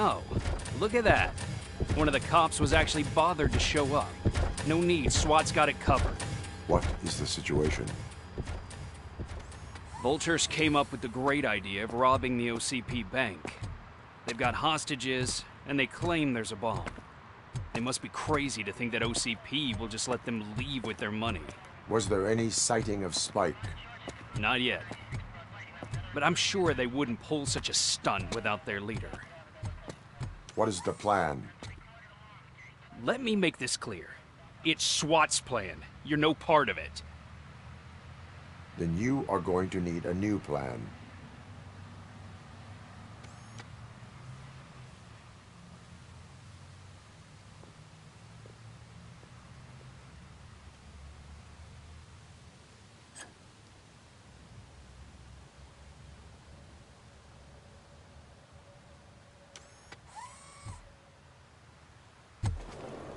Oh, look at that. One of the cops was actually bothered to show up. No need, SWAT's got it covered. What is the situation? Vultures came up with the great idea of robbing the OCP bank. They've got hostages, and they claim there's a bomb. They must be crazy to think that OCP will just let them leave with their money. Was there any sighting of Spike? Not yet. But I'm sure they wouldn't pull such a stunt without their leader. What is the plan? Let me make this clear. It's SWAT's plan. You're no part of it. Then you are going to need a new plan.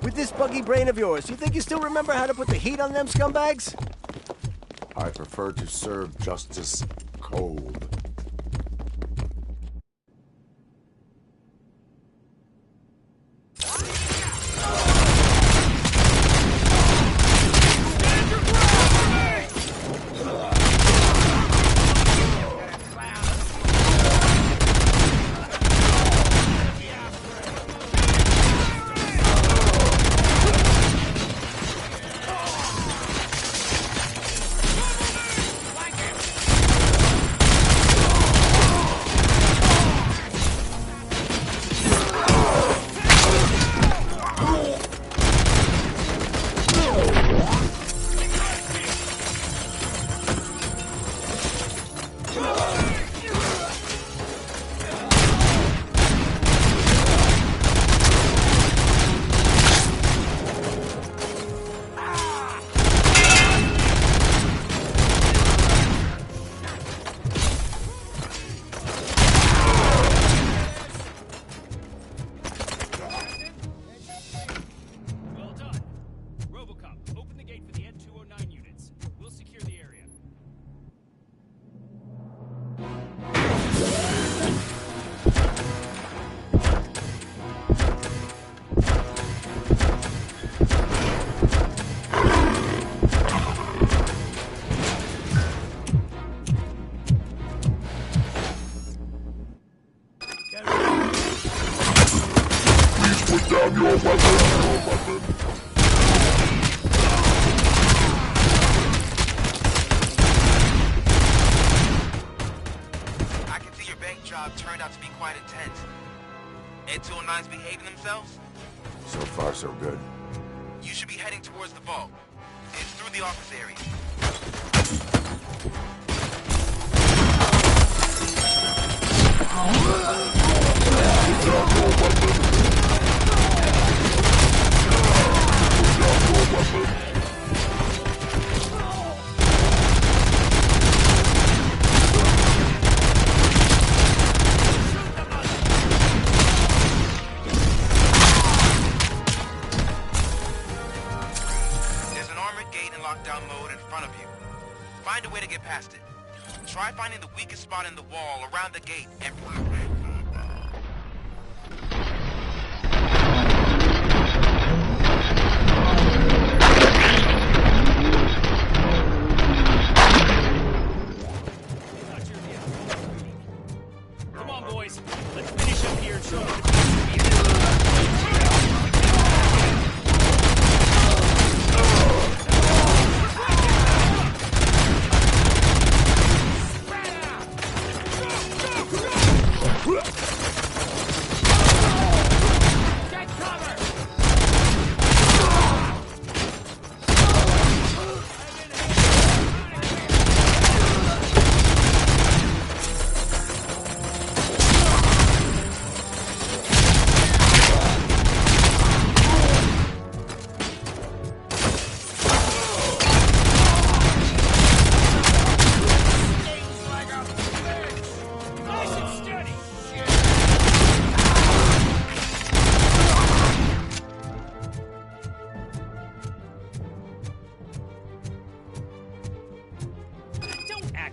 With this buggy brain of yours, you think you still remember how to put the heat on them scumbags? I prefer to serve justice cold. Well done. RoboCop, open the gate for the N209 units. We'll secure the area. Put down your weapon! I can see your bank job turned out to be quite intense. N209's behaving themselves? So far, so good. You should be heading towards the vault. It's through the office area. There's an armored gate in lockdown mode in front of you. Find a way to get past it. Try finding the weakest spot in the wall around the gate and... Come on, boys. Let's finish up here and show them the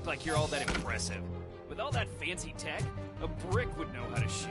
like you're all that impressive. With all that fancy tech, a brick would know how to shoot.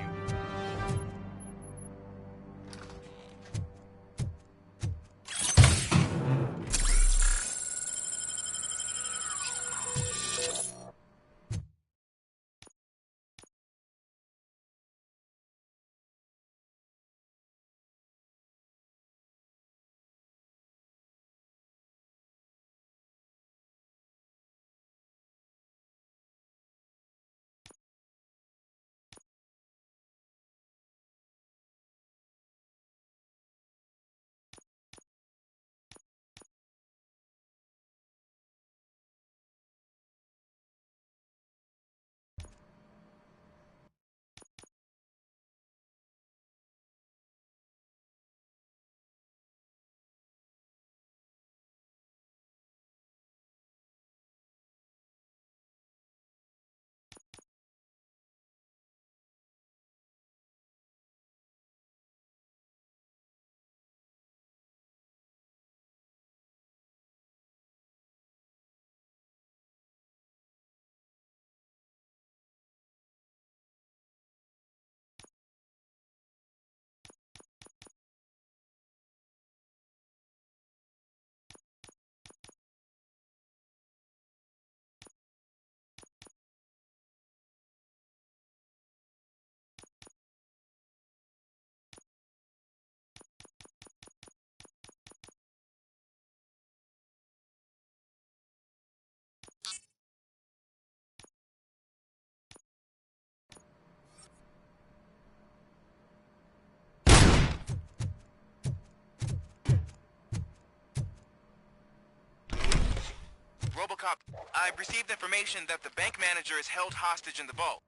RoboCop, I've received information that the bank manager is held hostage in the vault.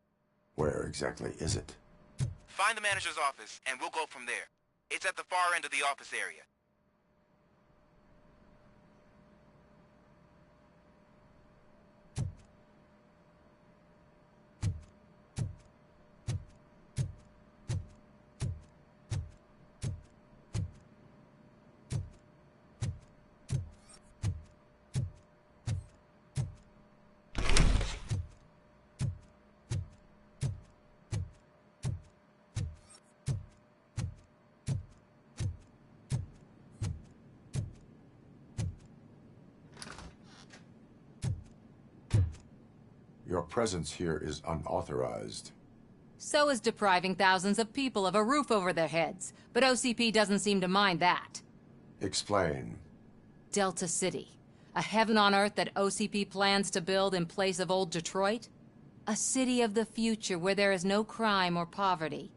Where exactly is it? Find the manager's office, and we'll go from there. It's at the far end of the office area. Your presence here is unauthorized. So is depriving thousands of people of a roof over their heads. But OCP doesn't seem to mind that. Explain. Delta City. A heaven on earth that OCP plans to build in place of old Detroit? A city of the future where there is no crime or poverty.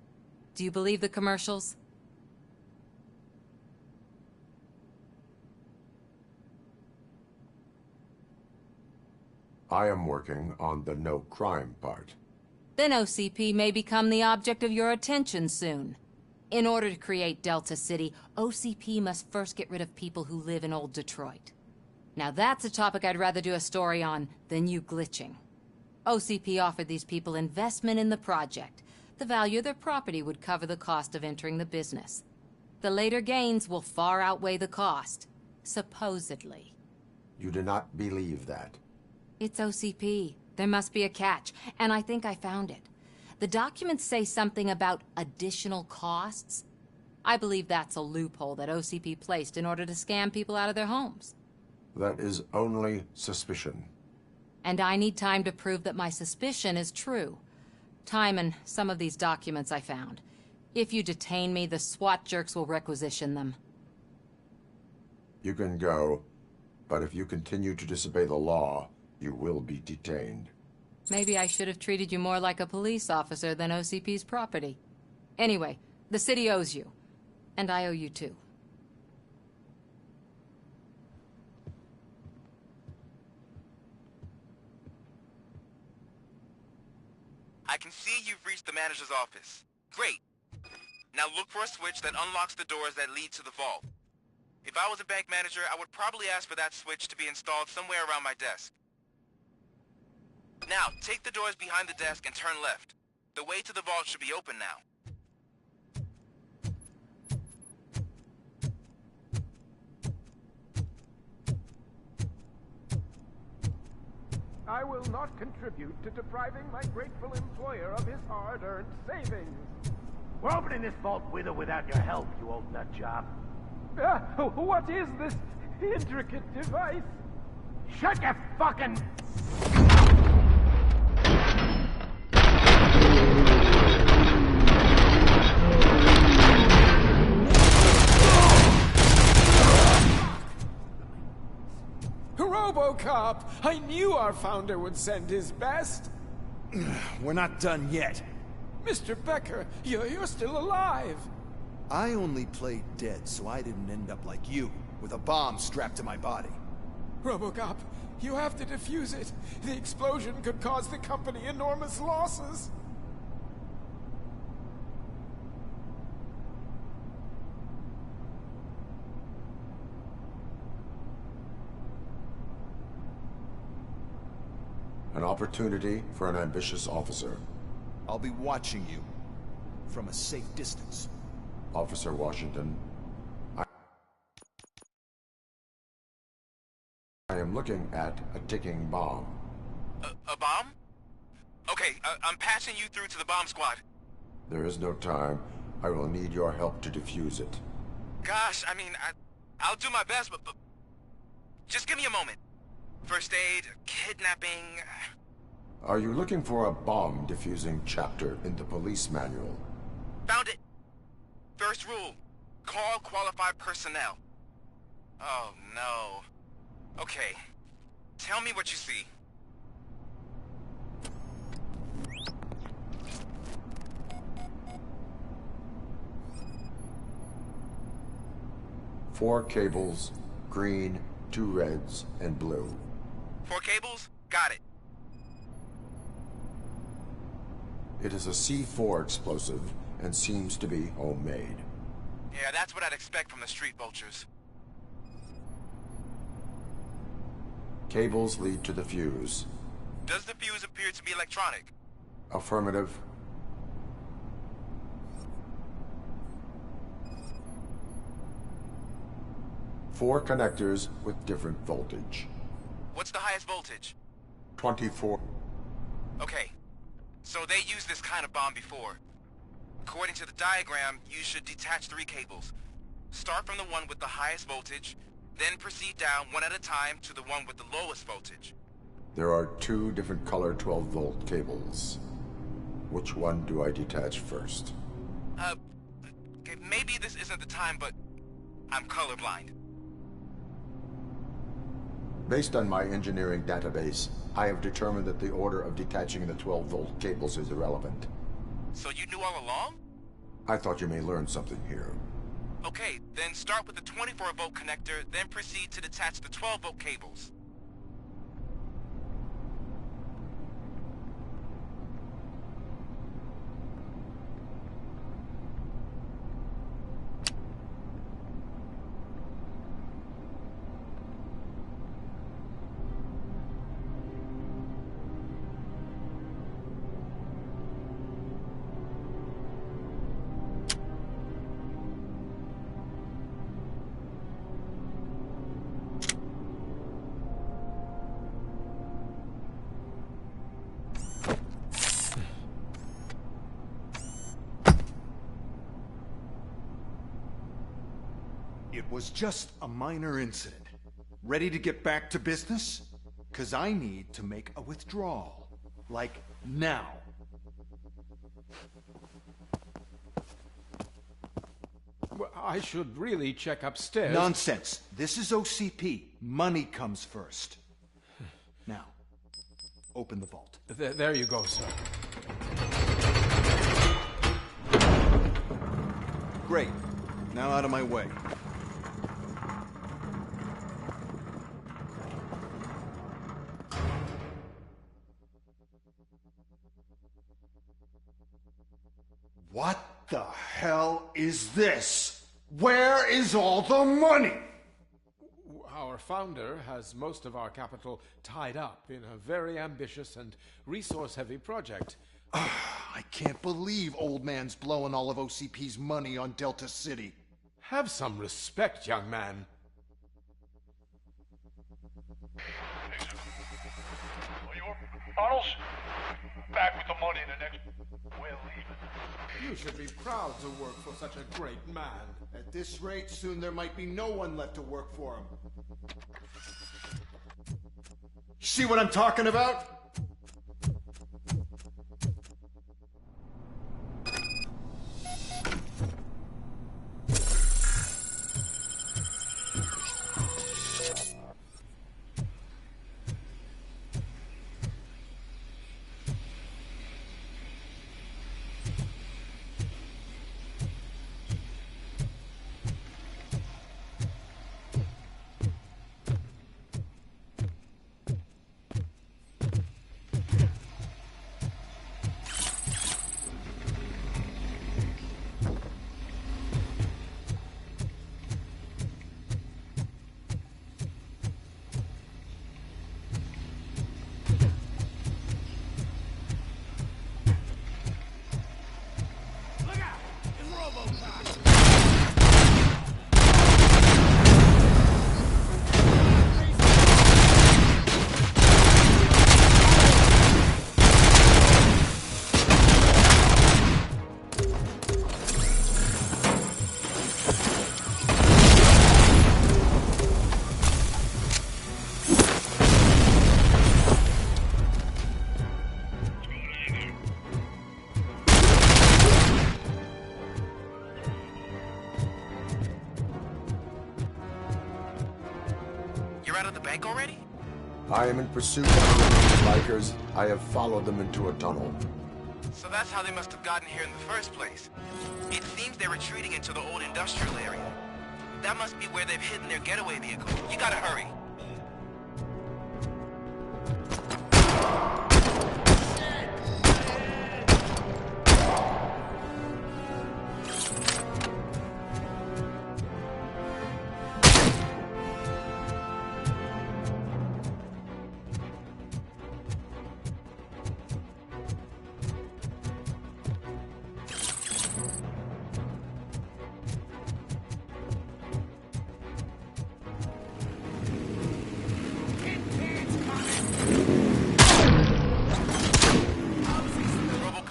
Do you believe the commercials? I am working on the no crime part. Then OCP may become the object of your attention soon. In order to create Delta City, OCP must first get rid of people who live in old Detroit. Now that's a topic I'd rather do a story on than you glitching. OCP offered these people investment in the project. The value of their property would cover the cost of entering the business. The later gains will far outweigh the cost. Supposedly. You do not believe that. It's OCP. There must be a catch, and I think I found it. The documents say something about additional costs. I believe that's a loophole that OCP placed in order to scam people out of their homes. That is only suspicion. And I need time to prove that my suspicion is true. Time and some of these documents I found. If you detain me, the SWAT jerks will requisition them. You can go, but if you continue to disobey the law, you will be detained. Maybe I should have treated you more like a police officer than OCP's property. Anyway, the city owes you. And I owe you too. I can see you've reached the manager's office. Great. Now look for a switch that unlocks the doors that lead to the vault. If I was a bank manager, I would probably ask for that switch to be installed somewhere around my desk. Now, take the doors behind the desk and turn left. The way to the vault should be open now. I will not contribute to depriving my grateful employer of his hard-earned savings. We're opening this vault with or without your help, you old nut job. What is this intricate device? Shut your fucking... RoboCop! I knew our founder would send his best. We're not done yet. Mr. Becker, you're still alive. I only played dead so I didn't end up like you, with a bomb strapped to my body. RoboCop, you have to defuse it. The explosion could cause the company enormous losses. An opportunity for an ambitious officer. I'll be watching you, from a safe distance. Officer Washington, I am looking at a ticking bomb. A bomb? Okay, I'm passing you through to the bomb squad. There is no time. I will need your help to defuse it. Gosh, I mean, I'll do my best, but just give me a moment. First aid, kidnapping... Are you looking for a bomb defusing chapter in the police manual? Found it! First rule, call qualified personnel. Oh, no. Okay, tell me what you see. Four cables, green, 2 reds, and blue. 4 cables? It is a C4 explosive and seems to be homemade. Yeah, that's what I'd expect from the street vultures. Cables lead to the fuse. Does the fuse appear to be electronic? Affirmative. Four connectors with different voltage. What's the highest voltage? 24. Okay, so they used this kind of bomb before. According to the diagram, you should detach 3 cables. Start from the one with the highest voltage, then proceed down one at a time to the one with the lowest voltage. There are 2 different color 12-volt cables. Which one do I detach first? Okay, maybe this isn't the time, but I'm colorblind. Based on my engineering database, I have determined that the order of detaching the 12-volt cables is irrelevant. So you knew all along? I thought you may learn something here. Okay, then start with the 24-volt connector, then proceed to detach the 12-volt cables. It was just a minor incident. Ready to get back to business? 'Cause I need to make a withdrawal. Like, now. Well, I should really check upstairs. Nonsense. This is OCP. Money comes first. Now, open the vault. There you go, sir. Great. Now out of my way. What the hell is this? Where is all the money? Our founder has most of our capital tied up in a very ambitious and resource-heavy project. I can't believe old man's blowing all of OCP's money on Delta City. Have some respect, young man. Tunnels? Back with the money in the next... We're leaving. You should be proud to work for such a great man. At this rate, soon there might be no one left to work for him. See what I'm talking about? You're out of the bank already? I am in pursuit of the remaining bikers. I have followed them into a tunnel. So that's how they must have gotten here in the first place. It seems they're retreating into the old industrial area. That must be where they've hidden their getaway vehicle. You gotta hurry.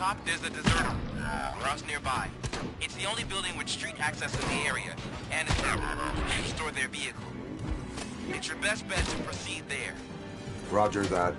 RoboCop, there's a dessert house nearby. It's the only building with street access in the area, and it's where you store their vehicle. It's your best bet to proceed there. Roger that.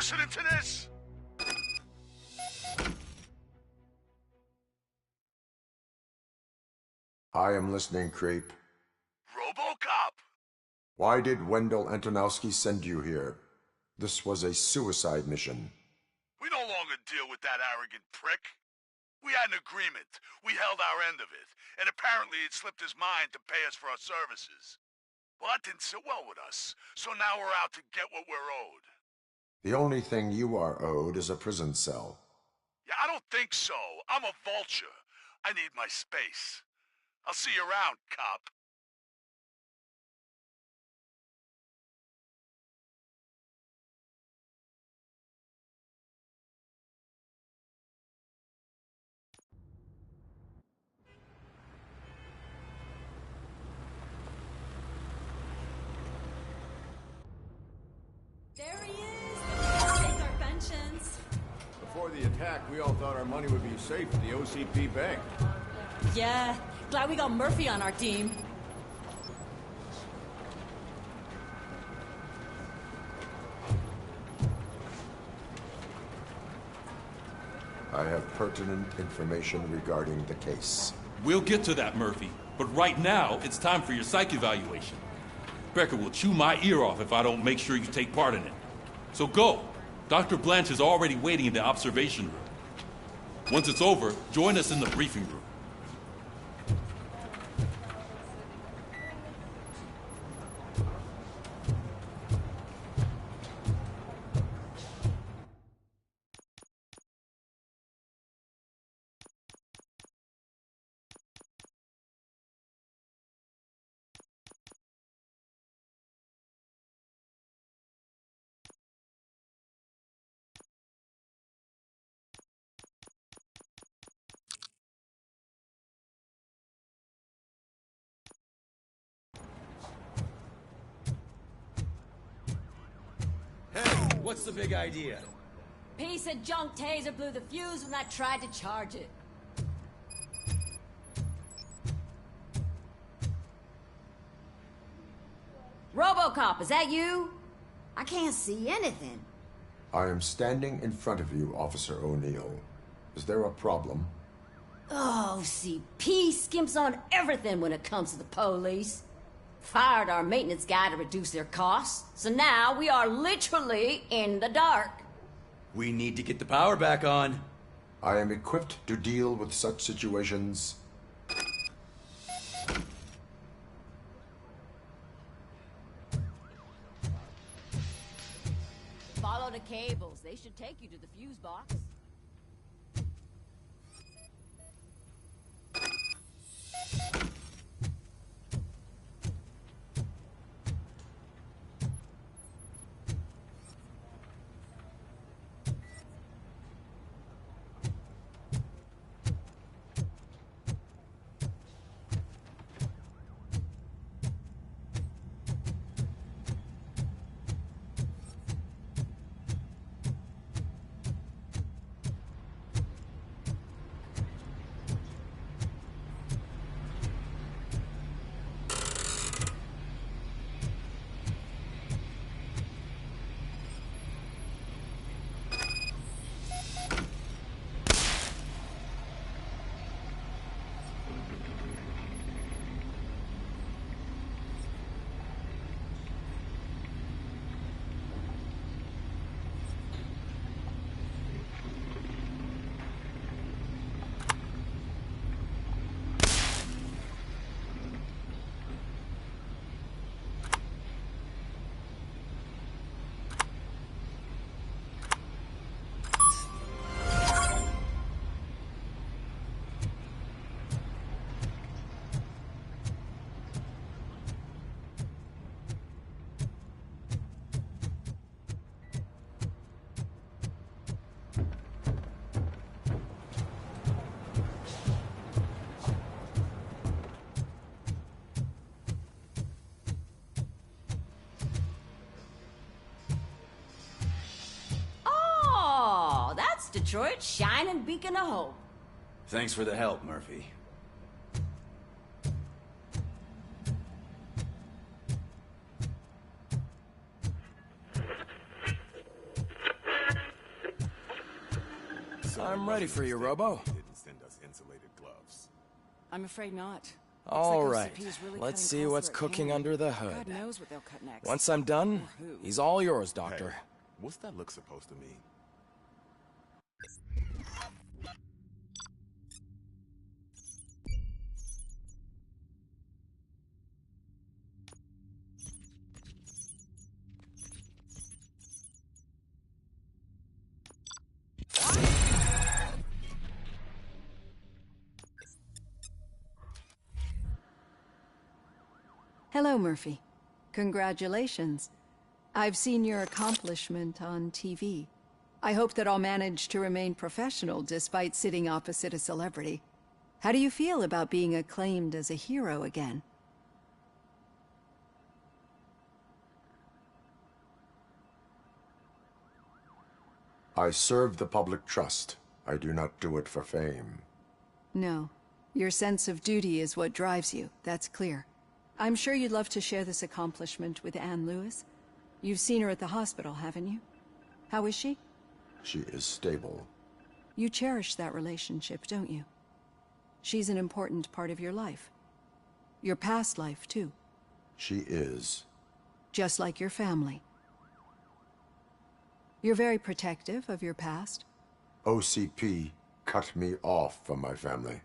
listening to this? I am listening, creep. RoboCop! Why did Wendell Antonowski send you here? This was a suicide mission. We no longer deal with that arrogant prick. We had an agreement. We held our end of it. And apparently it slipped his mind to pay us for our services. Well, that didn't sit well with us. So now we're out to get what we're owed. The only thing you are owed is a prison cell. Yeah, I don't think so. I'm a vulture. I need my space. I'll see you around, cop. There he is! Let's take our pensions. Before the attack, we all thought our money would be safe at the OCP bank. Yeah, glad we got Murphy on our team. I have pertinent information regarding the case. We'll get to that, Murphy. But right now, it's time for your psych evaluation. Becker will chew my ear off if I don't make sure you take part in it. So go. Dr. Blanche is already waiting in the observation room. Once it's over, join us in the briefing room. What's the big idea? Piece of junk taser blew the fuse when I tried to charge it. RoboCop, is that you? I can't see anything. I am standing in front of you, Officer O'Neill. Is there a problem? Oh, OCP skimps on everything when it comes to the police. Fired our maintenance guy to reduce their costs, so now we are literally in the dark. We need to get the power back on. I am equipped to deal with such situations. Follow the cables. They should take you to the fuse box. Detroit's shining beacon of hope. Thanks for the help, Murphy. I'm ready for you, Robo. Didn't send us insulated gloves. I'm afraid not. All Looks right, like OCP is really let's cutting see costs what's where it cooking can. under the hood. God knows what they'll cut next. Once I'm done, Or who. he's all yours, Doctor. Hey, what's that look supposed to mean? Hello, Murphy. Congratulations. I've seen your accomplishment on TV. I hope that I'll manage to remain professional despite sitting opposite a celebrity. How do you feel about being acclaimed as a hero again? I serve the public trust. I do not do it for fame. No. Your sense of duty is what drives you, that's clear. I'm sure you'd love to share this accomplishment with Anne Lewis. You've seen her at the hospital, haven't you? How is she? She is stable. You cherish that relationship, don't you? She's an important part of your life. Your past life, too. She is. Just like your family. You're very protective of your past. OCP cut me off from my family.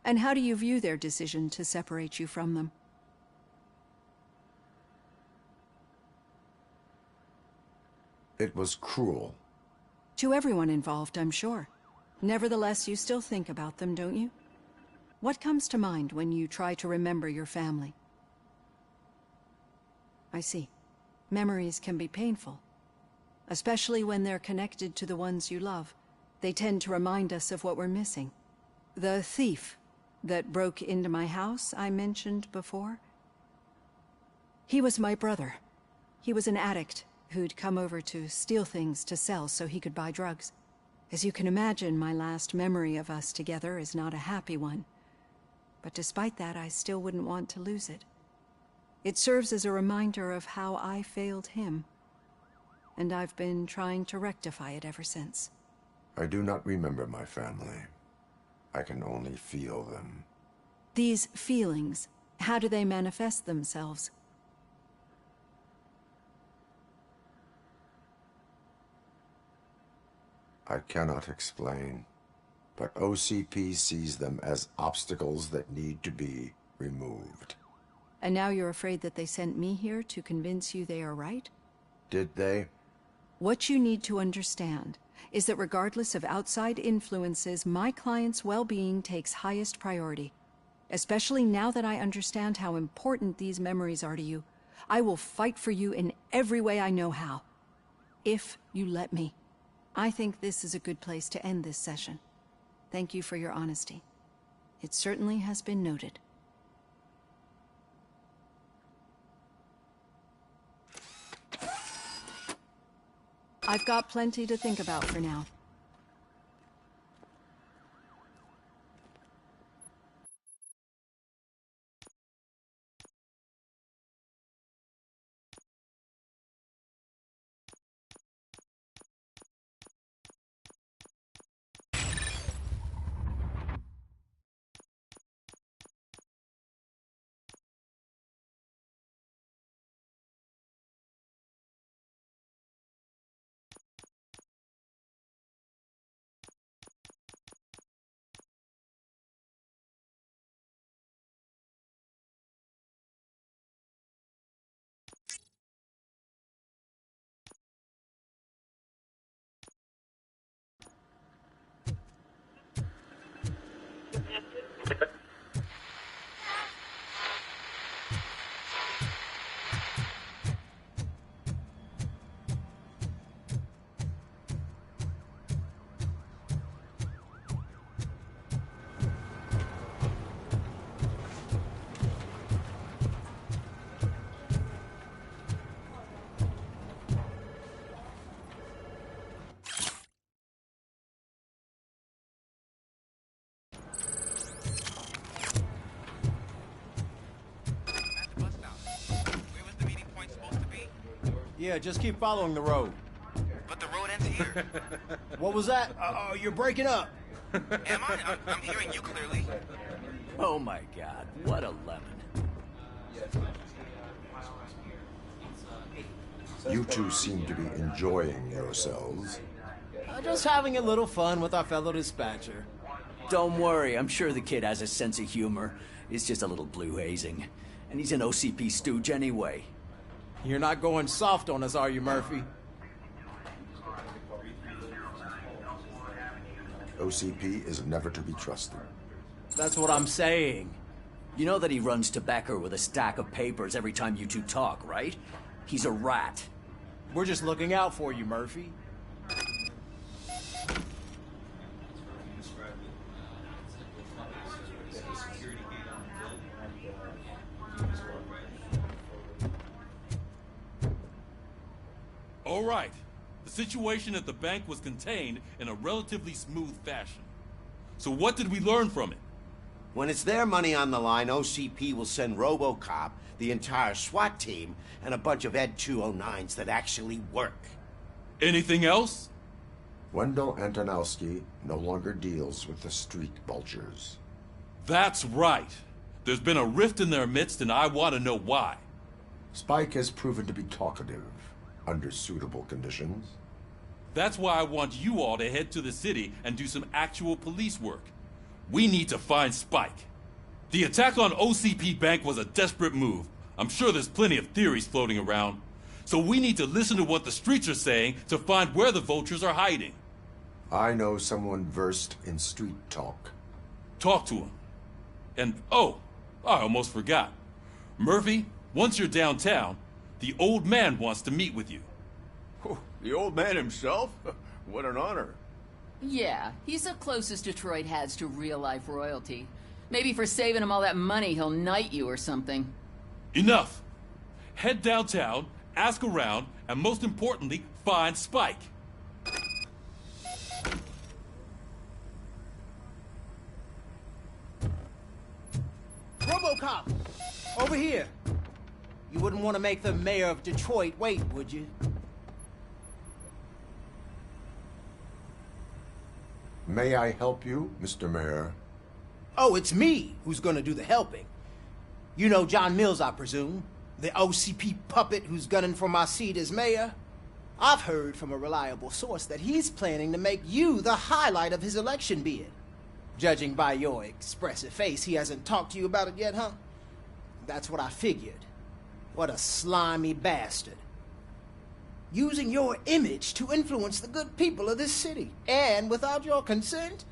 And how do you view their decision to separate you from them? It was cruel. To everyone involved, I'm sure. Nevertheless, you still think about them, don't you? What comes to mind when you try to remember your family? I see. Memories can be painful. Especially when they're connected to the ones you love. They tend to remind us of what we're missing. The thief that broke into my house I mentioned before? He was my brother. He was an addict who'd come over to steal things to sell so he could buy drugs. As you can imagine, my last memory of us together is not a happy one. But despite that, I still wouldn't want to lose it. It serves as a reminder of how I failed him. And I've been trying to rectify it ever since. I do not remember my family. I can only feel them. These feelings, how do they manifest themselves? I cannot explain, but OCP sees them as obstacles that need to be removed. And now you're afraid that they sent me here to convince you they are right? Did they? What you need to understand is that regardless of outside influences, my client's well-being takes highest priority. Especially now that I understand how important these memories are to you. I will fight for you in every way I know how. If you let me. I think this is a good place to end this session. Thank you for your honesty. It certainly has been noted. I've got plenty to think about for now. Yeah, just keep following the road. But the road ends here. What was that? You're breaking up. Am I? I'm hearing you clearly. Oh my god, what a lemon. You two seem to be enjoying yourselves. Just having a little fun with our fellow dispatcher. Don't worry, I'm sure the kid has a sense of humor. It's just a little blue hazing. And he's an OCP stooge anyway. You're not going soft on us, are you, Murphy? OCP is never to be trusted. That's what I'm saying. You know that he runs to Becker with a stack of papers every time you two talk, right? He's a rat. We're just looking out for you, Murphy. All right. The situation at the bank was contained in a relatively smooth fashion. So what did we learn from it? When it's their money on the line, OCP will send RoboCop, the entire SWAT team, and a bunch of Ed 209s that actually work. Anything else? Wendell Antonowski no longer deals with the street vultures. That's right. There's been a rift in their midst, and I want to know why. Spike has proven to be talkative under suitable conditions. That's why I want you all to head to the city and do some actual police work. We need to find Spike. The attack on OCP Bank was a desperate move. I'm sure there's plenty of theories floating around. So we need to listen to what the streets are saying to find where the vultures are hiding. I know someone versed in street talk. Talk to him. And, oh, I almost forgot. Murphy, once you're downtown, the old man wants to meet with you. Oh, the old man himself? What an honor. Yeah, he's the closest Detroit has to real-life royalty. Maybe for saving him all that money, he'll knight you or something. Enough! Head downtown, ask around, and most importantly, find Spike. RoboCop! Over here! You wouldn't want to make the mayor of Detroit wait, would you? May I help you, Mr. Mayor? Oh, it's me who's gonna do the helping. You know John Mills, I presume? The OCP puppet who's gunning for my seat as mayor? I've heard from a reliable source that he's planning to make you the highlight of his election bid. Judging by your expressive face, he hasn't talked to you about it yet, huh? That's what I figured. What a slimy bastard. Using your image to influence the good people of this city, and without your consent?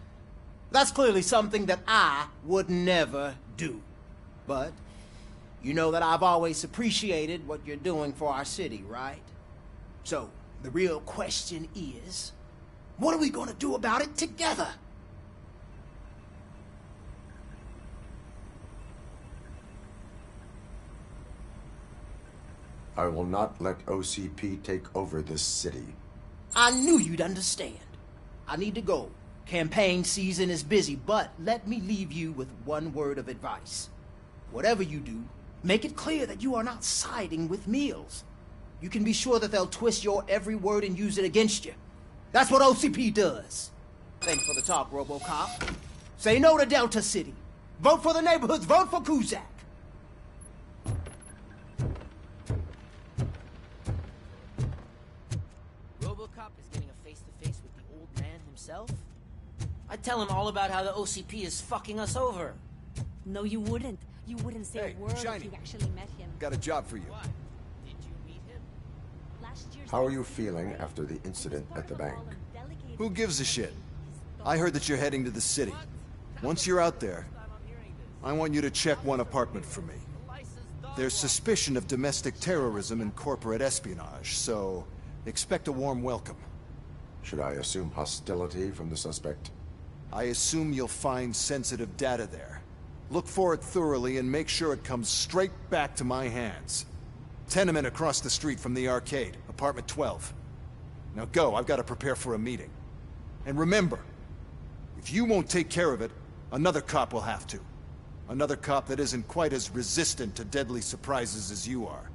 That's clearly something that I would never do. But you know that I've always appreciated what you're doing for our city, right? So, the real question is, what are we gonna do about it together? I will not let OCP take over this city. I knew you'd understand. I need to go. Campaign season is busy, but let me leave you with one word of advice. Whatever you do, make it clear that you are not siding with Mills. You can be sure that they'll twist your every word and use it against you. That's what OCP does. Thanks for the talk, RoboCop. Say no to Delta City. Vote for the neighborhoods. Vote for Kuzak. RoboCop is getting a face-to-face with the old man himself? I'd tell him all about how the OCP is fucking us over. No, you wouldn't. You wouldn't say Hey, a word Shiny. if you actually met him. Got a job for you. How are you feeling after the incident at the bank? Who gives a shit? I heard that you're heading to the city. Once you're out there, I want you to check one apartment for me. There's suspicion of domestic terrorism and corporate espionage, so expect a warm welcome. Should I assume hostility from the suspect? I assume you'll find sensitive data there. Look for it thoroughly and make sure it comes straight back to my hands. Tenement across the street from the arcade, apartment 12. Now go, I've got to prepare for a meeting. And remember, if you won't take care of it, another cop will have to. Another cop that isn't quite as resistant to deadly surprises as you are.